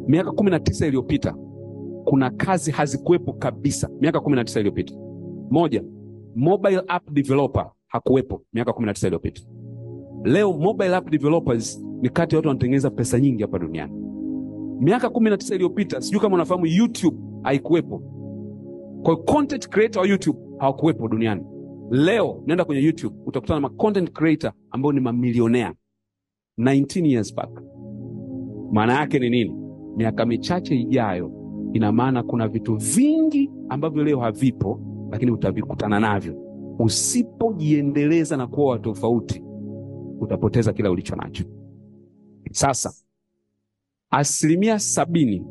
Miaka 19 iliyopita kuna kazi hazikuwepo kabisa. Miaka 19 iliyopita. Moja, mobile app developer hakuwepo miaka 19 iliyopita. Leo mobile app developers ni kati ya watu wanatengeneza pesa nyingi hapa duniani. Miaka 19 iliyopita, sijui kama unafahamu, YouTube haikuwepo. Kwa content creator wa YouTube hawakuwepo duniani. Leo nenda kwenye YouTube utakutana na content creator ambao ni mamilionea 19 years back. Maana yake ni nini? Miaka michache ijayo, ina maana kuna vitu vingi ambavyo leo havipo, lakini utavikutana navyo. Usipojiendeleza na kuwa tofauti, utapoteza kila ulicho nacho. Sasa 70%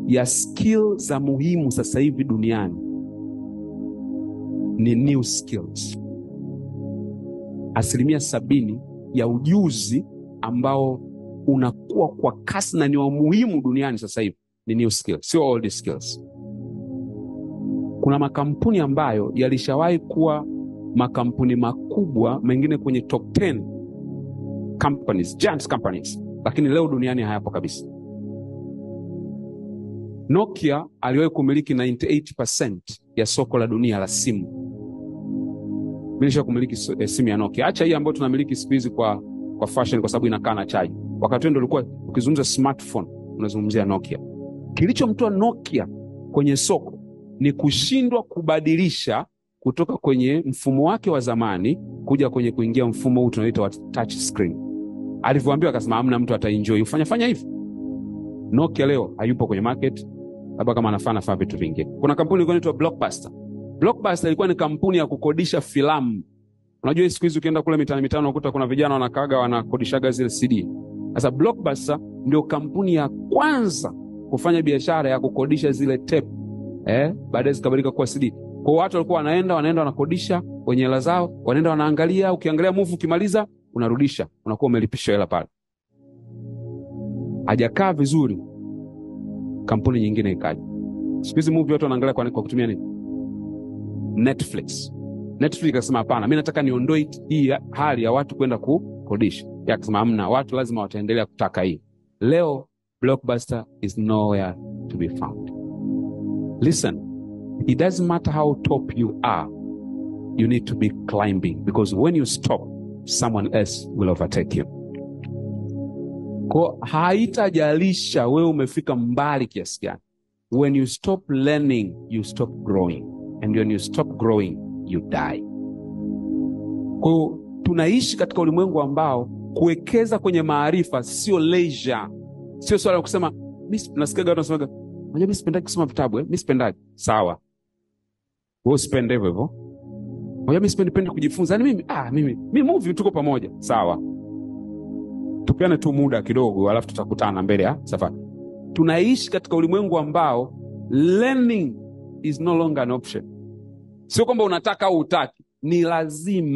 ya skill za muhimu sasa hivi duniani ni new skills. 70% ya ujuzi ambao unakuwa kwa kasi na ni wa muhimu duniani sasa hivi ni new skills, sio old skills. Kuna makampuni ambayo yalishawahi kuwa makampuni makubwa, mengine kwenye top 10 companies, giant companies, lakini leo duniani hayapo kabisa. Nokia aliwahi kumiliki 98% ya soko la dunia la simu. Bilisha kumiliki simu ya Nokia. Acha hii ambayo tunamiliki siku hizi kwa fashion kwa sababu inakaa na chaji. Wakati ndio ulikuwa ukizungumza smartphone unazungumzia Nokia. Kilichomtoa Nokia kwenye soko ni kushindwa kubadilisha kutoka kwenye mfumo wake wa zamani kuja kwenye kuingia mfumo huu tunaoita touch screen. Alivyoambiwa akasema hamna mtu ataenjoy ufanya hivi. Nokia leo hayupo kwenye market, labda kama anafanya vitu vingine. Kuna kampuni inaitwa Blockbuster. Blockbuster ilikuwa ni kampuni ya kukodisha filamu. Unajua siku hizi ukienda kule mitaani unakuta kuna vijana wanakaga wanakodishaga zile CD. Sasa Blockbuster ndio kampuni ya kwanza kufanya biashara ya kukodisha zile tape. Baadaye zikabadilika kuwa CD. Kwa watu walikuwa wanaenda wanakodisha kwenye hela zao, wanaenda wanaangalia, ukiangalia movie ukimaliza unarudisha, unakuwa umelipishwa hela pale. Hajakaa vizuri, kampuni nyingine ikaja. Siku hizi movie watu wanaangalia kwa kutumia nini? Netflix akasema hapana, mimi nataka niondoe hii hali ya watu kwenda kukodisha. Akasema hamna, watu lazima wataendelea kutaka hii. Leo Blockbuster is nowhere to be found. Listen, it doesn't matter how top you are, you need to be climbing, because when you stop, someone else will overtake you. Kwa haitajalisha wewe umefika mbali kiasi gani. When you stop learning, you stop growing. And when you stop growing, you die. Kwa tunaishi katika ulimwengu ambao kuwekeza kwenye maarifa sio leisure. Sio swala la kusema mimi nasikia watu wanasema, "Unajua mimi sipendagi kusoma vitabu, mimi sipendagi." Sawa. Wewe usipende hivyo. Unajua mimi sipendi kujifunza. Yaani mimi movie tuko pamoja. Sawa. Tupeane tu muda kidogo alafu tutakutana mbele ya safari. Tunaishi katika ulimwengu ambao learning is no longer an option. Sio kwamba unataka au hutaki, ni lazima.